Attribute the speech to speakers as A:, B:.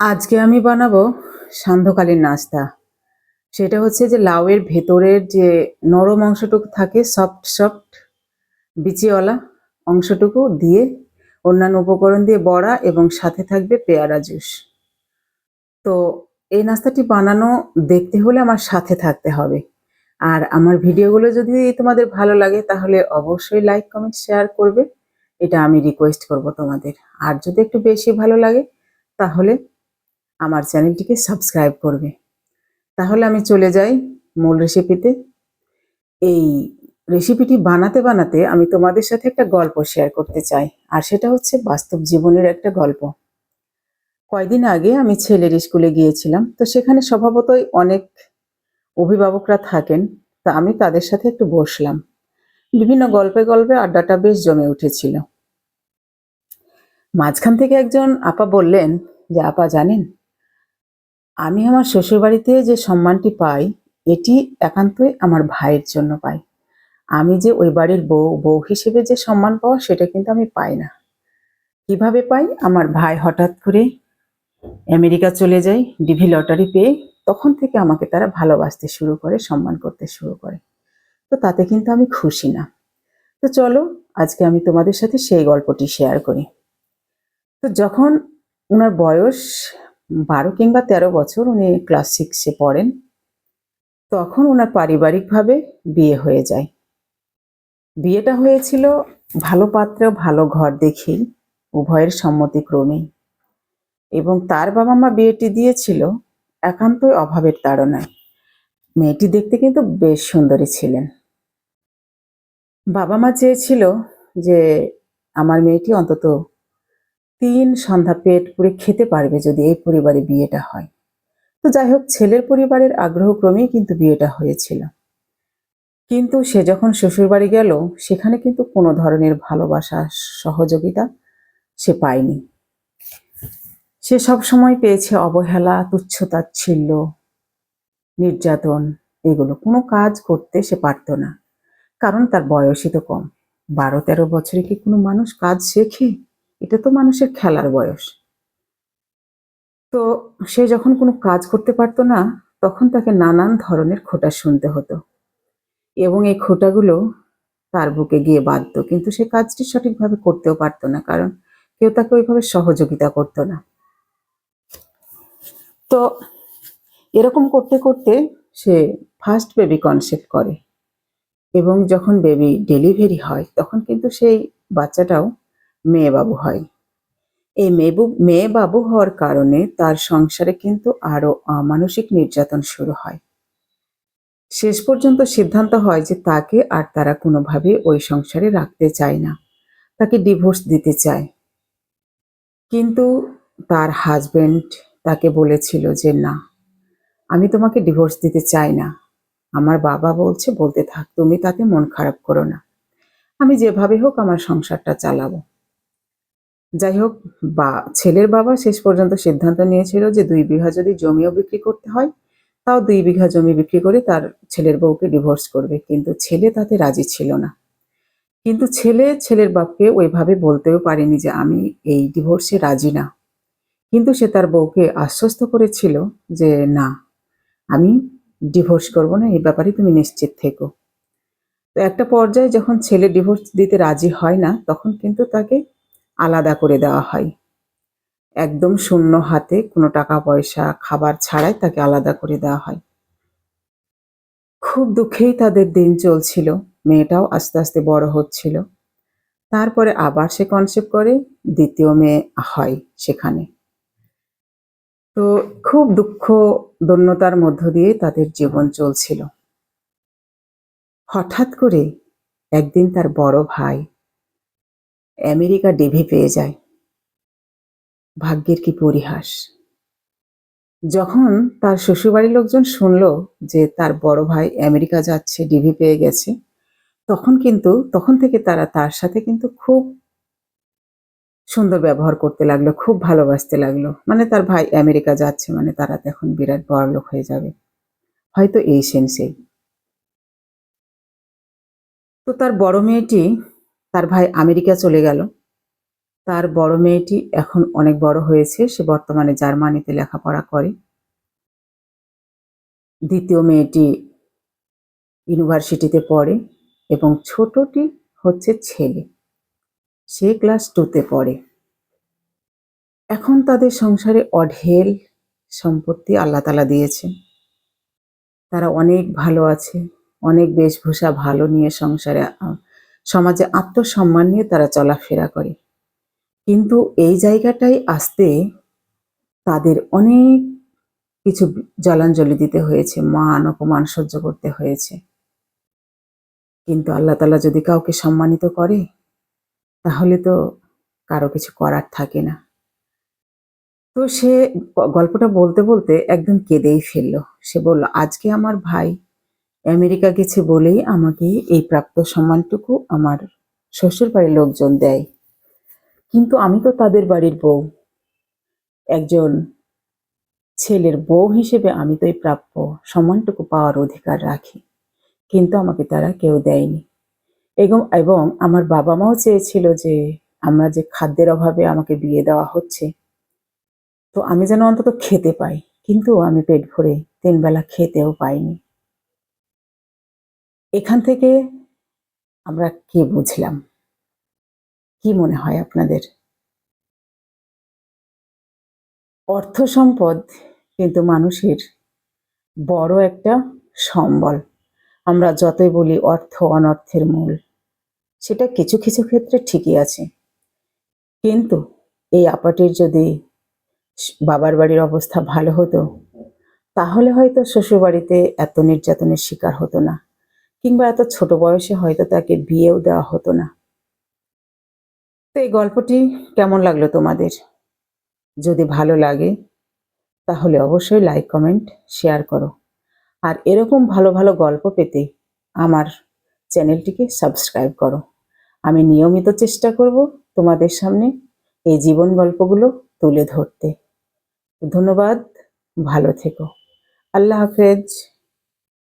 A: আজকে আমি বানাবো সান্ধ্যকালীন নাস্তা। সেটা হচ্ছে যে লাউয়ের ভেতরের যে নরম অংশটুকু থাকে সফট সফট বিচিওয়ালা অংশটুকু দিয়ে অন্যান্য উপকরণ দিয়ে বড়া এবং সাথে থাকবে পেয়ারা জুস। তো এই নাস্তাটি বানানো দেখতে হলে আমার সাথে থাকতে হবে। আর আমার ভিডিওগুলো যদি তোমাদের ভালো লাগে তাহলে অবশ্যই লাইক, কমেন্ট, শেয়ার করবে। এটা আমি রিকোয়েস্ট করব তোমাদের। আর যদি একটু বেশি ভালো লাগে তাহলে আমার চ্যানেলটিকে সাবস্ক্রাইব করবে। তাহলে আমি চলে যাই মূল রেসিপিতে। এই রেসিপিটি বানাতে বানাতে আমি তোমাদের সাথে একটা গল্প শেয়ার করতে চাই। আর সেটা হচ্ছে বাস্তব জীবনের একটা গল্প। কয়দিন আগে আমি ছেলের স্কুলে গিয়েছিলাম। তো সেখানে স্বভাবতই অনেক অভিভাবকরা থাকেন। তা আমি তাদের সাথে একটু বসলাম। বিভিন্ন গল্পে গল্পে আড্ডাটা বেশ জমে উঠেছিল। মাঝখান থেকে একজন আপা বললেন যে, আপা জানেন, আমি আমার শ্বশুরবাড়িতে যে সম্মানটি পাই এটি একান্তই আমার ভাইয়ের জন্য পাই। আমি যে ওই বাড়ির বউ হিসেবে যে সম্মান পাওয়া সেটা কিন্তু আমি পাই না। কিভাবে পাই? আমার ভাই হঠাৎ করে আমেরিকা চলে যায় ডিভি লটারি পেয়ে। তখন থেকে আমাকে তারা ভালোবাসতে শুরু করে, সম্মান করতে শুরু করে। তো তাতে কিন্তু আমি খুশি না। তো চলো আজকে আমি তোমাদের সাথে সেই গল্পটি শেয়ার করি। তো যখন উনার বয়স 12 কিংবা 13 বছর, উনি ক্লাস 6 এ পড়েন, তখন উনার পারিবারিকভাবে বিয়ে হয়ে যায়। বিয়েটা হয়েছিল ভালো পাত্র ভালো ঘর দেখেই, উভয়ের সম্মতিক্রমেই। এবং তার বাবা মা বিয়েটি দিয়েছিল একান্তই অভাবের তাড়নায়। মেয়েটি দেখতে কিন্তু বেশ সুন্দরী ছিলেন। বাবা মা চেয়েছিল যে আমার মেয়েটি অন্তত 3 সন্ধ্যা পেট পুরে খেতে পারবে যদি এই পরিবারে বিয়েটা হয়। তো যাই হোক, ছেলের পরিবারের আগ্রহক্রমেই কিন্তু বিয়েটা হয়েছিল। কিন্তু সে যখন শ্বশুরবাড়ি গেল সেখানে কিন্তু কোনো ধরনের ভালোবাসা, সহযোগিতা সে পায়নি। সে সবসময় পেয়েছে অবহেলা, তুচ্ছ-তাচ্ছিল্য, নির্যাতন, এগুলো। কোনো কাজ করতে সে পারত না। কারণ তার বয়সই তো কম। 12-13 বছরে কি কোনো মানুষ কাজ শেখে? এটা তো মানুষের খেলার বয়স। তো সে যখন কোনো কাজ করতে পারত না, তখন তাকে নানান ধরনের খোঁটা শুনতে হতো। এবং এই খোঁটাগুলো তার বুকে গিয়ে বাধত। কিন্তু সে কাজটি সঠিকভাবে করতেও পারত না। কারণ কেউ তাকে ওইভাবে সহযোগিতা করত না। তো এরকম করতে করতে সে ফার্স্ট বেবি কনসেপ্ট করে। এবং যখন বেবি ডেলিভারি হয় তখন কিন্তু সেই বাচ্চাটাও মেয়ে বাবু হয়। এই মেয়ে বাবু হওয়ার কারণে তার সংসারে কিন্তু আরো মানসিক নির্যাতন শুরু হয়। শেষ পর্যন্ত সিদ্ধান্ত হয় যে তাকে আর তারা কোনোভাবে ওই সংসারে রাখতে চায় না। তাকে ডিভোর্স দিতে চায়। কিন্তু তার হাজবেন্ড তাকে বলেছিল যে, না, আমি তোমাকে ডিভোর্স দিতে চাই না। আমার বাবা বলছে বলতে থাক, তুমি তাতে মন খারাপ করো না। আমি যেভাবে হোক আমার সংসারটা চালাবো। যাই হোক, ছেলের বাবা শেষ পর্যন্ত সিদ্ধান্ত নিয়েছিল যে 2 বিঘা যদি জমিও বিক্রি করতে হয় তাও 2 বিঘা জমি বিক্রি করে তার ছেলের বউকে ডিভোর্স করবে। কিন্তু ছেলে তাতে রাজি ছিল না। কিন্তু ছেলের বাপকে ওইভাবে বলতেও পারেনি যে আমি এই ডিভোর্সে রাজি না। কিন্তু সে তার বউকে আশ্বস্ত করেছিল যে, না, আমি ডিভোর্স করব না, এই ব্যাপারে তুমি নিশ্চিত থেকো। তো একটা পর্যায়ে যখন ছেলে ডিভোর্স দিতে রাজি হয় না তখন কিন্তু তাকে আলাদা করে দেওয়া হয়। একদম শূন্য হাতে, কোনো টাকা পয়সা খাবার ছাড়াই তাকে আলাদা করে দেওয়া হয়। খুব দুঃখেই তাদের দিন চলছিল। মেয়েটাও আস্তে আস্তে বড় হচ্ছিল। তারপরে আবার সে কনসেপ্ট করে, দ্বিতীয় মেয়ে হয় সেখানে। তো খুব দুঃখ দৈন্যতার মধ্য দিয়ে তাদের জীবন চলছিল। হঠাৎ করে একদিন তার বড় ভাই আমেরিকা ডিভি পেয়ে যায়। ভাগ্যের কি পরিহাস! যখন তার শ্বশুরবাড়ির লোকজন শুনল যে তার বড় ভাই আমেরিকা যাচ্ছে, ডিভি পেয়ে গেছে, তখন থেকে তারা তার সাথে কিন্তু খুব সুন্দর ব্যবহার করতে লাগলো, খুব ভালোবাসতে লাগলো। মানে তার ভাই আমেরিকা যাচ্ছে মানে তারা তো এখন বিরাট বড়লোক হয়ে যাবে। হয়তো এই সেন্সেই। তো তার বড় মেয়েটি, তার ভাই আমেরিকা চলে গেল। তার বড় মেয়েটি এখন অনেক বড় হয়েছে, সে বর্তমানে জার্মানিতে লেখাপড়া করে। দ্বিতীয় মেয়েটি ইউনিভার্সিটিতে পড়ে এবং ছোটটি হচ্ছে ছেলে, সে ক্লাস 2-তে পড়ে। এখন তাদের সংসারে অঢেল সম্পত্তি আল্লাহ তাআলা দিয়েছেন। তারা অনেক ভালো আছে, অনেক বেশভূষা ভালো নিয়ে সংসারে সমাজে আত্মসম্মান নিয়ে তারা চলাফেরা করে। কিন্তু এই জায়গাটায় আসতে তাদের অনেক কিছু জলাঞ্জলি দিতে হয়েছে, মান অপমান সহ্য করতে হয়েছে। কিন্তু আল্লাহ তাআলা যদি কাউকে সম্মানিত করে তাহলে তো কারো কিছু করার থাকে না। তো সে গল্পটা বলতে বলতে একদম কেঁদেই ফেলল। সে বলল, আজকে আমার ভাই আমেরিকা গেছে বলেই আমাকে এই প্রাপ্ত সম্মানটুকু আমার শ্বশুর বাড়ির লোকজন দেয়, কিন্তু আমি তো তাদের বাড়ির বউ, একজন ছেলের বউ হিসেবে আমি তো এই প্রাপ্য সম্মানটুকু পাওয়ার অধিকার রাখি, কিন্তু আমাকে তারা কেউ দেয়নি। এবং আমার বাবা মাও চেয়েছিল যে আমরা যে খাদ্যের অভাবে আমাকে বিয়ে দেওয়া হচ্ছে, তো আমি যেন অন্তত খেতে পাই, কিন্তু আমি পেট ভরে 3 বেলা খেতেও পাইনি। এখান থেকে আমরা কি বুঝলাম? কি মনে হয় আপনাদের? অর্থ সম্পদ কিন্তু মানুষের বড় একটা সম্বল। আমরা যতই বলি অর্থ অনর্থের মূল, সেটা কিছু কিছু ক্ষেত্রে ঠিকই আছে, কিন্তু এই আপাটির যদি বাবার বাড়ির অবস্থা ভালো হতো তাহলে হয়তো শ্বশুরবাড়িতে এত নির্যাতনের শিকার হতো না, কিংবা এত ছোট বয়সে হয়তো তাকে বিয়েও দেওয়া হতো না। তো এই গল্পটি কেমন লাগলো তোমাদের? যদি ভালো লাগে তাহলে অবশ্যই লাইক, কমেন্ট, শেয়ার করো। আর এরকম ভালো ভালো গল্প পেতে আমার চ্যানেলটিকে সাবস্ক্রাইব করো। আমি নিয়মিত চেষ্টা করব তোমাদের সামনে এই জীবন গল্পগুলো তুলে ধরতে। ধন্যবাদ, ভালো থেকো। আল্লাহ হাফেজ।